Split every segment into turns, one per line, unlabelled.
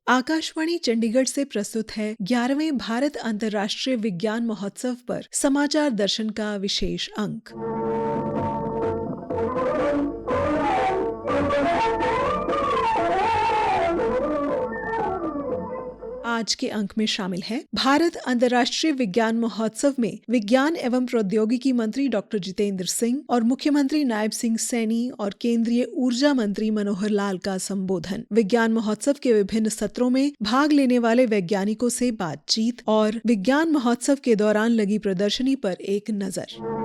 आकाशवाणी चंडीगढ़ से प्रस्तुत है 11वें भारत अंतर्राष्ट्रीय विज्ञान महोत्सव पर समाचार दर्शन का विशेष अंक। आज के अंक में शामिल है भारत अंतर्राष्ट्रीय विज्ञान महोत्सव में विज्ञान एवं प्रौद्योगिकी मंत्री डॉक्टर जितेंद्र सिंह और मुख्यमंत्री नायब सिंह सैनी और केंद्रीय ऊर्जा मंत्री मनोहर लाल का संबोधन। विज्ञान महोत्सव के विभिन्न सत्रों में भाग लेने वाले वैज्ञानिकों से बातचीत और विज्ञान महोत्सव के दौरान लगी प्रदर्शनी पर एक नजर।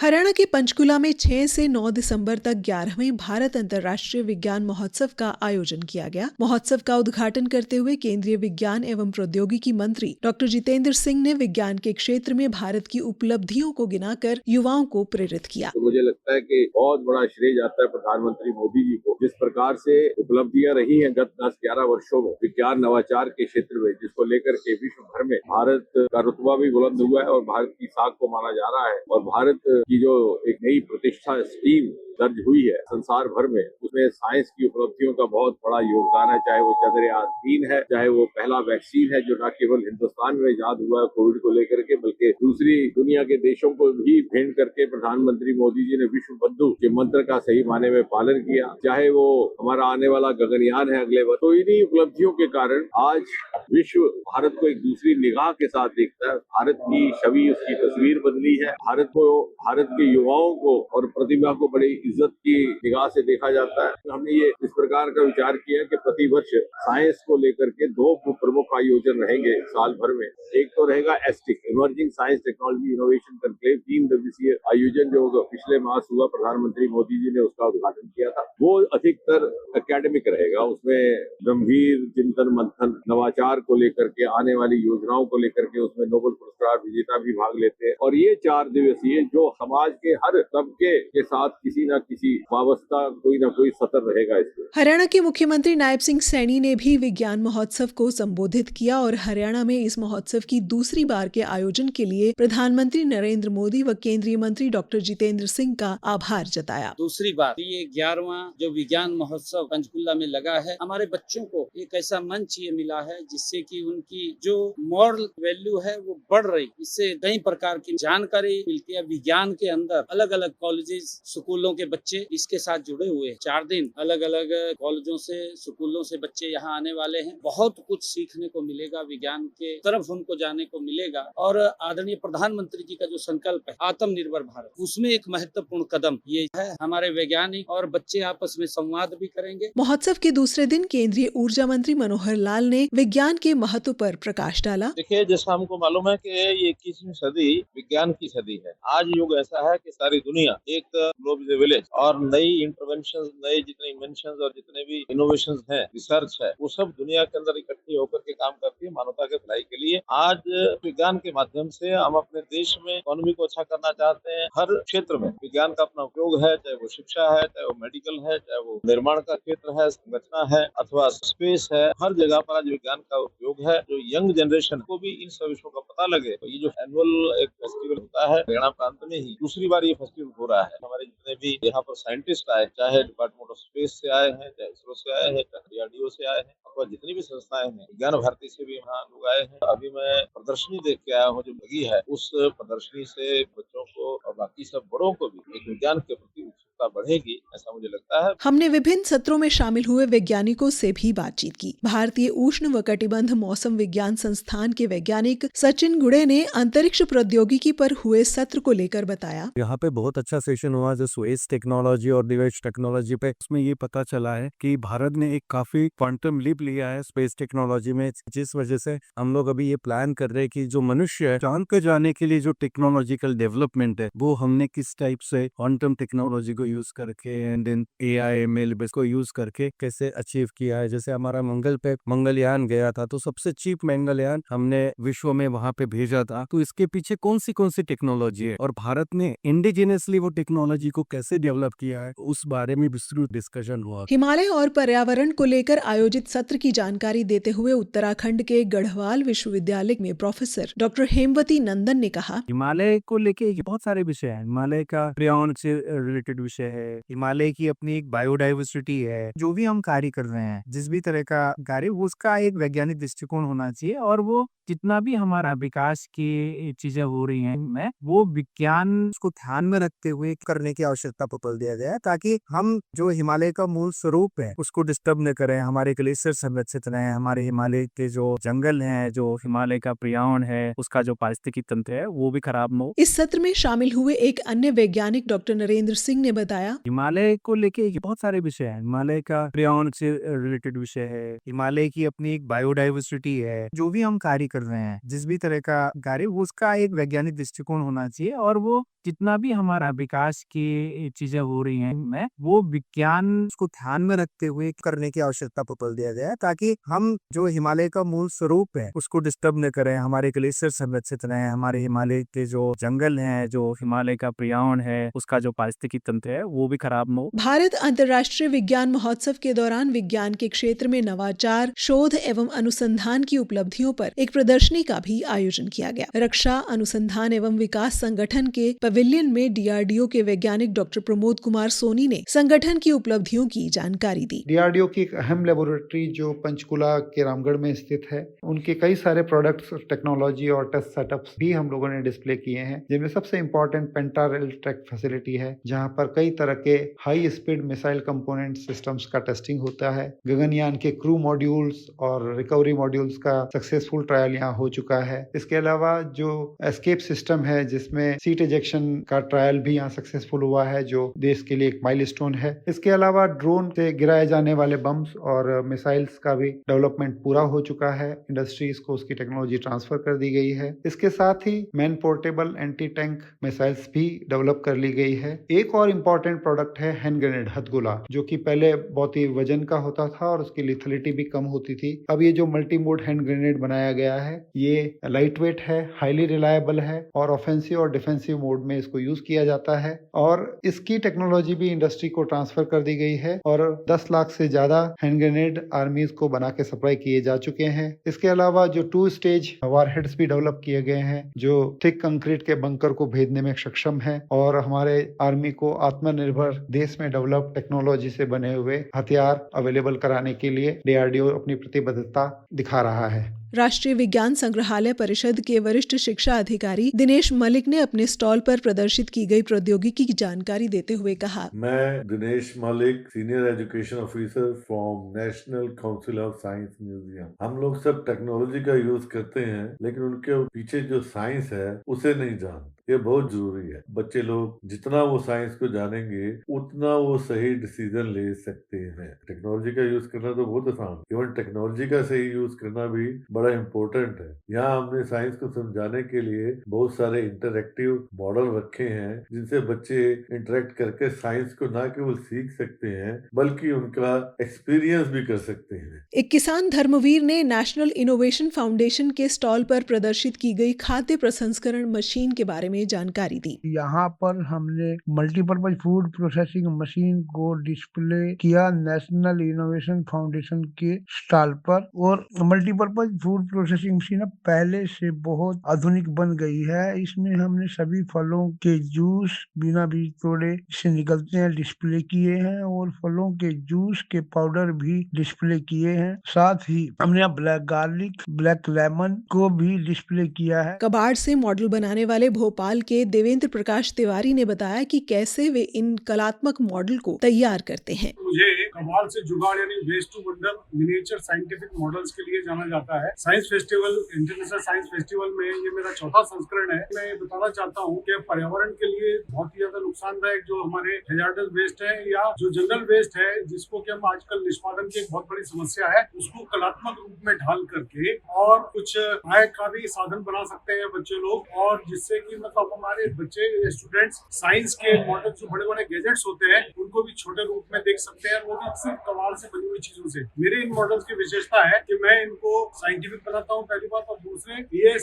हरियाणा के पंचकुला में 6 से 9 दिसंबर तक 11वें भारत अंतर्राष्ट्रीय विज्ञान महोत्सव का आयोजन किया गया। महोत्सव का उद्घाटन करते हुए केंद्रीय विज्ञान एवं प्रौद्योगिकी मंत्री डॉक्टर जितेंद्र सिंह ने विज्ञान के क्षेत्र में भारत की उपलब्धियों को गिनाकर युवाओं को प्रेरित किया।
तो मुझे लगता है कि बहुत बड़ा श्रेय जाता है प्रधानमंत्री मोदी जी को, जिस प्रकार से उपलब्धियां रही हैं गत 10-11 वर्षों में विज्ञान नवाचार के क्षेत्र में, जिसको लेकर के विश्व भर में भारत का रुतबा भी बुलंद हुआ है और भारत की साख को माना जा रहा है। और भारत की जो एक नई प्रतिष्ठा स्टीम दर्ज हुई है संसार भर में, उसमें साइंस की उपलब्धियों का बहुत बड़ा योगदान है। चाहे वो चंद्रयान-3 है, चाहे वो पहला वैक्सीन है जो न केवल हिंदुस्तान में इजाद हुआ है कोविड को लेकर के, बल्कि दूसरी दुनिया के देशों को भी भेंट करके प्रधानमंत्री मोदी जी ने विश्व बंधु के मंत्र का सही माने में पालन किया। चाहे वो हमारा आने वाला गगनयान है अगले वर्ष, तो इन्हीं उपलब्धियों के कारण आज विश्व भारत को एक दूसरी निगाह के साथ देखता है। भारत की छवि, उसकी तस्वीर बदली है। भारत को, भारत के युवाओं को और प्रतिभा को बड़ी इज्जत की निगाह से देखा जाता है। हमने ये इस प्रकार का विचार किया कि प्रतिवर्ष साइंस को लेकर के 2 प्रमुख आयोजन रहेंगे साल भर में। एक तो रहेगा asterisk, emerging science technology innovation conclave, 3 दिवसीय आयोजन जो पिछले मास हुआ, प्रधानमंत्री मोदी जी ने उसका उद्घाटन किया था। वो अधिकतर एकेडमिक रहेगा, उसमें गंभीर चिंतन मंथन, नवाचार को लेकर के, आने वाली योजनाओं को लेकर के, उसमें नोबेल पुरस्कार विजेता भी भाग लेते हैं। और ये 4 दिवसीय जो समाज के हर तबके के साथ किसी न किसी वाबस्ता कोई न कोई सत्र रहेगा इसमें।
हरियाणा के मुख्यमंत्री नायब सिंह सैनी ने भी विज्ञान महोत्सव को संबोधित किया और हरियाणा में इस महोत्सव की दूसरी बार के आयोजन के लिए प्रधानमंत्री नरेंद्र मोदी व केंद्रीय मंत्री डॉक्टर जितेंद्र सिंह का आभार जताया।
दूसरी बार ये 11वां जो विज्ञान महोत्सव पंचकुला में लगा है, हमारे बच्चों को एक ऐसा मंच ये मिला है जिससे कि उनकी जो मॉरल वैल्यू है वो बढ़ रही। इससे कई प्रकार की जानकारी मिलती है। विज्ञान के अंदर अलग अलग कॉलेजेस, स्कूलों के बच्चे इसके साथ जुड़े हुए हैं। 4 दिन अलग अलग कॉलेजों से, स्कूलों से बच्चे यहाँ आने वाले हैं। बहुत कुछ सीखने को मिलेगा, विज्ञान के तरफ उनको जाने को मिलेगा। और आदरणीय प्रधानमंत्री जी का जो संकल्प है आत्मनिर्भर भारत, उसमें एक महत्वपूर्ण कदम ये है। हमारे वैज्ञानिक और बच्चे आपस में संवाद भी करेंगे।
महोत्सव के दूसरे दिन केंद्रीय ऊर्जा मंत्री मनोहर लाल ने विज्ञान के महत्व पर प्रकाश डाला।
देखिए, जैसा हमको मालूम है कि ये 21वीं सदी विज्ञान की सदी है। आज युग ऐसा है कि सारी दुनिया एक ग्लोब इज ए विलेज, और नई इंटरवेंशन, नए जितने इन्वेंशन और जितने भी इनोवेशन है, रिसर्च है, वो सब दुनिया के अंदर इकट्ठी होकर के काम करती है मानवता के भलाई के लिए। आज विज्ञान के माध्यम से हम अपने देश में इकोनॉमी को अच्छा करना चाहते हैं। हर क्षेत्र में विज्ञान का अपना उपयोग है, चाहे वो शिक्षा है, चाहे वो मेडिकल है, चाहे वो निर्माण का क्षेत्र है, संरचना है, अथवा स्पेस है। हर जगह पर आज विज्ञान का उपयोग है। जो यंग जनरेशन को भी इन सब विषयों का पता लगे, तो ये जो एनुअल एक फेस्टिवल होता है हरियाणा प्रांत में ही दूसरी बार ये फेस्टिवल हो रहा है। हमारे जितने भी यहाँ पर साइंटिस्ट आए, चाहे डिपार्टमेंट ऑफ स्पेस से आए हैं, चाहे इसरो से आए हैं, चाहे DRDO से आए हैं, अथवा जितनी भी संस्थाएं हैं, विज्ञान भारती से भी यहाँ लोग आए हैं। अभी मैं प्रदर्शनी देख के आया हूँ जो लगी है, उस प्रदर्शनी से बच्चों को और बाकी सब बड़ों को भी एक विज्ञान के प्रति उत्सुकता बढ़ेगी, ऐसा मुझे लगता है।
हमने विभिन्न सत्रों में शामिल हुए वैज्ञानिकों से भी बातचीत की। भारतीय उष्ण व कटिबंध मौसम विज्ञान संस्थान के वैज्ञानिक सचिन गुड़े ने अंतरिक्ष प्रौद्योगिकी पर हुए सत्र को लेकर बताया।
यहाँ पे बहुत अच्छा सेशन हुआ जो स्पेस टेक्नोलॉजी और डिवाइस टेक्नोलॉजी पे, उसमें ये पता चला है कि भारत ने एक काफी क्वांटम लीप लिया है स्पेस टेक्नोलॉजी में, जिस वजह से हम लोग अभी ये प्लान कर रहे हैं कि जो मनुष्य है चांद पे जाने के लिए जो टेक्नोलॉजिकल डेवलपमेंट है वो हमने किस टाइप से क्वांटम टेक्नोलॉजी को यूज करके एंड इन AI ML को यूज करके कैसे अचीव किया है। जैसे हमारा मंगल पे मंगलयान गया था तो सबसे चीप मंगलयान हमने विश्व में वहां पे भेजा था। तो इसके पीछे कौन सी टेक्नोलॉजी है और भारत ने इंडिजिनियसली वो टेक्नोलॉजी को कैसे डेवलप किया है, उस बारे में विस्तृत डिस्कशन हुआ।
हिमालय और पर्यावरण को लेकर आयोजित सत्र की जानकारी देते हुए उत्तराखंड के गढ़वाल विश्वविद्यालय में प्रोफेसर डॉक्टर हेमवती नंदन ने कहा,
हिमालय को लेके बहुत सारे विषय हैं। हिमालय का पर्यावरण से रिलेटेड विषय है, हिमालय की अपनी एक बायोडाइवर्सिटी है। जो भी हम कार्य कर रहे हैं, जिस भी तरह का कार्य, उसका एक वैज्ञानिक दृष्टिकोण होना चाहिए और वो जितना भी हमारा विकास की चीजें हो रही हैं, वो विज्ञान को ध्यान में रखते हुए करने की आवश्यकता पर बल दिया गया है, ताकि हम जो हिमालय का मूल स्वरूप है उसको डिस्टर्ब न करें, हमारे ग्लेशियर संरक्षित रहें, हमारे हिमालय के जो जंगल हैं, जो हिमालय का पर्यावरण है, उसका जो पारिस्थितिकी तंत्र है वो भी खराब न हो।
इस सत्र में शामिल हुए एक अन्य वैज्ञानिक डॉक्टर नरेंद्र सिंह ने बताया,
हिमालय को लेके बहुत सारे विषय हैं। हिमालय का पर्यावरण से रिलेटेड विषय है, हिमालय की अपनी एक बायोडाइवर्सिटी है। जो भी हम कार्य कर रहे हैं, जिस भी तरह का कार्य, उसका एक वैज्ञानिक दृष्टिकोण होना चाहिए और वो जितना भी हमारा विकास की चीजें हो रही हैं, वो विज्ञान को ध्यान में रखते हुए करने की आवश्यकता पर बल दिया गया है, ताकि हम जो हिमालय का मूल स्वरूप है उसको डिस्टर्ब न करें, हमारे ग्लेशियर संरक्षित रहें, हमारे हिमालय के जो जंगल हैं, जो हिमालय का पर्यावरण है, उसका जो पारिस्थितिकी तंत्र है वो भी खराब न हो।
भारत अंतर्राष्ट्रीय विज्ञान महोत्सव के दौरान विज्ञान के क्षेत्र में नवाचार, शोध एवं अनुसंधान की उपलब्धियों पर एक प्रदर्शनी का भी आयोजन किया गया। रक्षा अनुसंधान एवं विकास संगठन के पवेलियन में DRDO के वैज्ञानिक डॉक्टर प्रमोद कुमार सोनी ने संगठन की उपलब्धियों की जानकारी दी।
DRDO की एक अहम लेबोरेटरी जो पंचकुला के रामगढ़ में स्थित है, उनके कई सारे प्रोडक्ट्स, टेक्नोलॉजी और टेस्ट सेटअप्स भी हम लोगों ने डिस्प्ले किए हैं, जिनमें सबसे इम्पोर्टेंट पेंटारेल ट्रैक फैसिलिटी है, जहां पर कई तरह के high speed missile component systems का टेस्टिंग होता है। गगनयान के क्रू मॉड्यूल्स और रिकवरी मॉड्यूल्स का सक्सेसफुल ट्रायल यहाँ हो चुका है। इसके अलावा जो एस्केप सिस्टम है, जिसमें सीट इजेक्शन का ट्रायल भी यहाँ सक्सेसफुल हुआ है, जो देश के लिए एक माइलस्टोन है। इसके अलावा ड्रोन से गिराए जाने वाले बम्स और मिसाइल्स का भी डेवलपमेंट पूरा हो चुका है। इंडस्ट्रीज को उसकी टेक्नोलॉजी ट्रांसफर कर दी गई है। इसके साथ ही man portable anti tank missiles भी डेवलप कर ली गई है। एक और इम्पोर्टेंट प्रोडक्ट है हैंड ग्रेनेड, हथगोला, जो कि पहले बहुत ही वजन का होता था और उसकी लिथलिटी भी कम होती थी। अब ये जो मल्टी मोड हैंड ग्रेनेड बनाया गया है, ये लाइट वेट है, हाईली रिलायबल है और ऑफेंसिव और डिफेंसिव मोड में इसको यूज किया जाता है। और इसकी टेक्नोलॉजी भी इंडस्ट्री को ट्रांसफर कर दी गई है और 10 लाख से ज्यादा हैंड ग्रेनेड आर्मीज को बना के सप्लाई किए जा चुके हैं। इसके अलावा जो 2 स्टेज वारहेड्स भी डेवलप किए गए हैं, जो थिक कंक्रीट के बंकर को भेदने में सक्षम है और हमारे आर्मी को आत्मनिर्भर देश में डेवलप टेक्नोलॉजी से बने हुए हथियार अवेलेबल कराने के लिए DRDO अपनी प्रतिबद्धता दिखा रहा है।
राष्ट्रीय विज्ञान संग्रहालय परिषद के वरिष्ठ शिक्षा अधिकारी दिनेश मलिक ने अपने स्टॉल पर प्रदर्शित की गई प्रौद्योगिकी की जानकारी देते हुए कहा,
मैं Dinesh Malik, senior education officer from national council of science museum. हम लोग सब टेक्नोलॉजी का यूज करते हैं, लेकिन उनके पीछे जो साइंस है उसे नहीं जानते। ये बहुत जरूरी है। बच्चे लोग जितना वो साइंस को जानेंगे, उतना वो सही डिसीजन ले सकते हैं। टेक्नोलॉजी का यूज करना तो बहुत आसान, इवन टेक्नोलॉजी का सही यूज करना भी बड़ा इम्पोर्टेंट है। यहाँ हमने साइंस को समझाने के लिए बहुत सारे इंटरैक्टिव मॉडल रखे हैं, जिनसे बच्चे इंटरेक्ट करके साइंस को न केवल सीख सकते हैं, बल्कि उनका एक्सपीरियंस भी कर सकते हैं।
एक किसान धर्मवीर ने नेशनल इनोवेशन फाउंडेशन के स्टॉल पर प्रदर्शित की गई खाद्य प्रसंस्करण मशीन के बारे में जानकारी दी।
यहाँ पर हमने मल्टीपर्पज फूड प्रोसेसिंग मशीन को डिस्प्ले किया नेशनल इनोवेशन फाउंडेशन के स्टॉल पर। और मल्टीपर्पज फूड प्रोसेसिंग मशीन पहले से बहुत आधुनिक बन गई है। इसमें हमने सभी फलों के जूस बिना बीज तोड़े से निकलते हैं डिस्प्ले किए हैं और फलों के जूस के पाउडर भी डिस्प्ले किए हैं। साथ ही हमने ब्लैक गार्लिक, ब्लैक लेमन को भी डिस्प्ले किया है।
कबाड़ से मॉडल बनाने वाले भोपाल के देवेंद्र प्रकाश तिवारी ने बताया कि कैसे वे इन कलात्मक मॉडल को तैयार करते हैं।
मुझे कमाल से जुगाड़ यानी waste to wonder miniature scientific models के लिए जाना जाता है। Science festival, international science festival में ये मेरा चौथा संस्करण है। मैं ये बताना चाहता हूँ कि पर्यावरण के लिए बहुत ही ज्यादा नुकसानदायक जो हमारे हैजार्डस वेस्ट है या जो जनरल वेस्ट है, जिसको कि हम आजकल निष्पादन की एक बहुत बड़ी समस्या है, उसको कलात्मक रूप में ढाल करके और कुछ आय का भी साधन बना सकते हैं बच्चे लोग, और जिससे कि मतलब हमारे बच्चे स्टूडेंट्स साइंस के मॉडल जो बड़े बड़े गैजेट्स होते हैं उनको भी छोटे रूप में देख सकते हैं, वो भी सिर्फ कमाल से बनी हुई चीजों से। मेरे इन मॉडल्स की विशेषता है कि मैं इनको साइंटिफिक बनाता हूँ पहली बात, और दूसरे ये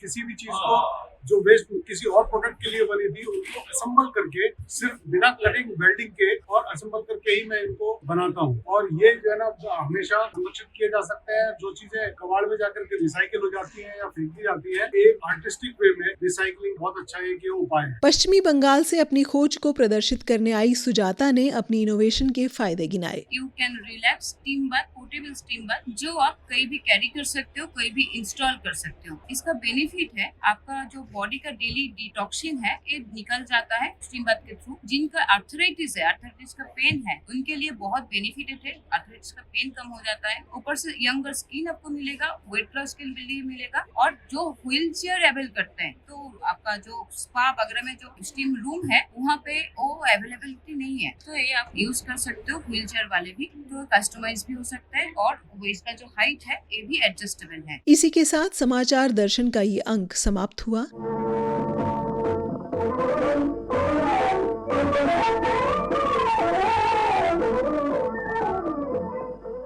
किसी भी चीज को जो वेस्ट किसी और प्रोडक्ट के लिए बनी थी उनको असेंबल करके सिर्फ बिना कटिंग वेल्डिंग के और असेंबल करके ही मैं इनको बनाता हूँ। और ये जो है ना हमेशा संरक्षित किए जा सकते हैं। जो चीजें कबाड़ में जाकर के रिसाइकिल हो जाती हैं या फेंक दी जाती है, एक आर्टिस्टिक वे में रिसाइकलिंग बहुत अच्छा एक उपाय है।
पश्चिमी बंगाल से अपनी खोज को प्रदर्शित करने आई सुजाता ने अपनी इनोवेशन के फायदे गिनाए।
You can relax steam bath, portable steam bath, जो आप कहीं भी कैरी कर सकते हो, कहीं भी इंस्टॉल कर सकते हो। इसका बेनिफिट है आपका जो बॉडी का डेली डिटॉक्सिंग है ये निकल जाता है स्टीम बाथ के थ्रू। जिनका आर्थराइटिस है, आर्थराइटिस का पेन है, उनके लिए बहुत बेनिफिटेड है। आर्थराइटिस का पेन कम हो जाता है, ऊपर से यंगर स्किन आपको मिलेगा, वेट लॉस के लिए मिलेगा। और जो व्हील चेयर अवेल करते हैं तो आपका जो स्पा वगैरह में जो स्टीम रूम है वहाँ पे वो अवेलेबिलिटी नहीं है, तो ये आप यूज कर सकते हो। व्हील चेयर वाले भी तो कस्टमाइज भी हो सकता है और इसका जो हाइट है ये भी एडजस्टेबल है।
इसी के साथ समाचार दर्शन का ये अंक समाप्त हुआ।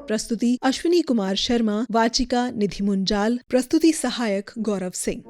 प्रस्तुति अश्विनी कुमार शर्मा, वाचिका निधि मुंजाल, प्रस्तुति सहायक गौरव सिंह।